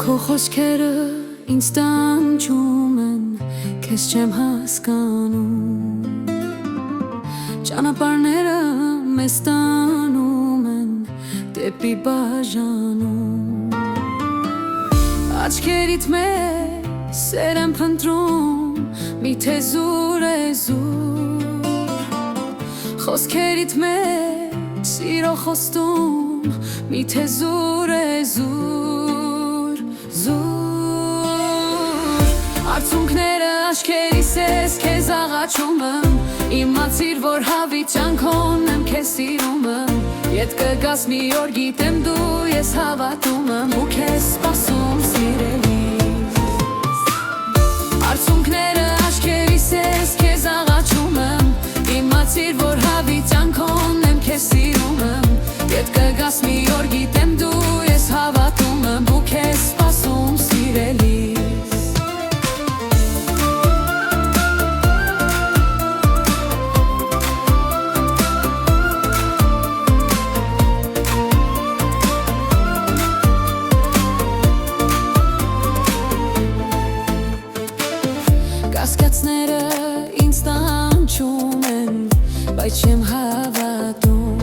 Քո խոսքերը ինձ տանջում են, քեզ չեմ հասկանում։ Ճանապարհները մեզ տանում են դեպի բաժանում։ Աչքերիդ մեջ սեր եմ փնտրում, միթե զուր է զուր։ Խոսքերիդ մեջ սիրո խոստում, միթե զուր է զուր, զուր։ Արցունքները աչքերիս ես քեզ աղաչում եմ, իմացիր, որ հավիտյան քոն եմ քեզ սիրում եմ։ Ետ կգաս մի օր գիտեմ դու ես հավատում եմ ու քեզ սպասում սիրելիս։ Արցունքները աչքերիս ես քեզ աղաչում եմ, իմացիր, որ հավիտյան քոն եմ քեզ սիրում եմ։ Ետ կգաս մի օր գիտեմ դու ես հավատում եմ ու քեզ սպասում սիրելիս։ Կասկածները ինձ տանջում են, բայց չեմ հավատում։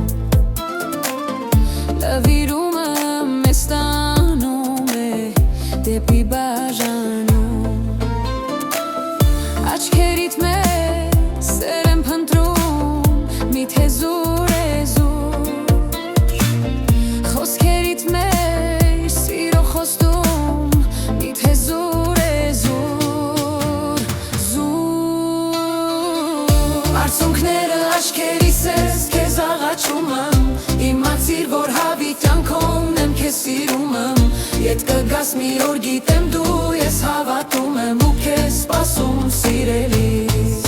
Լավիրումը մեզ տանում է դեպի բաժանում։ Աչքերիդ մեջ սեր եմ փնտրում, միթե զուր է զուր։ Խոսքերիդ մեջ սիրո խոստում, միթե զուր է զուր, զուր։ Արցունքները աչքերիս ես քեզ աղաչում եմ, իմացիր, որ հավիտյան քոն եմ քեզ սիրում եմ։ Ետ կգաս մի օր գիտեմ դու ես հավատում եմ ու քեզ սպասում սիրելիս։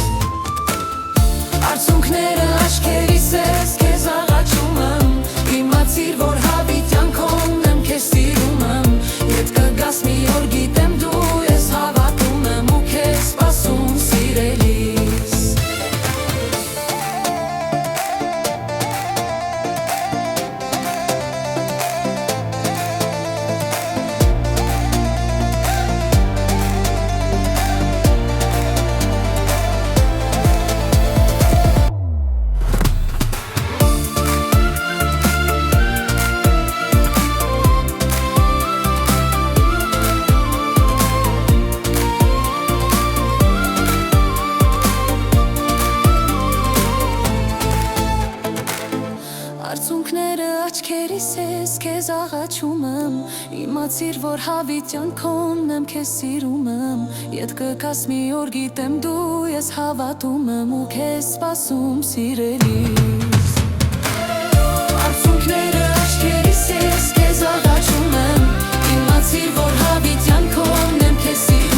Արցունքները աչքերիս ես քեզ աղաչում եմ, իմացիր, որ հավիտյան քոն եմ քեզ սիրում եմ։ Ետ կգաս մի օր գիտեմ դու ես հավատում եմ ու քեզ սպասում սիրելիս։ Արցունքները աչքերիս ես քեզ աղաչում եմ, իմացիր, որ հավիտյան քոն եմ քեզ սիրում եմ։ Ետ կգաս մի օր գիտեմ դու ես հավատում եմ ու քեզ սպասում սիրելիս։ Արցունքները աչքերիս ես քեզ աղաչում եմ, իմացիր, որ հավիտյան քոն եմ քեզ սիրում եմ։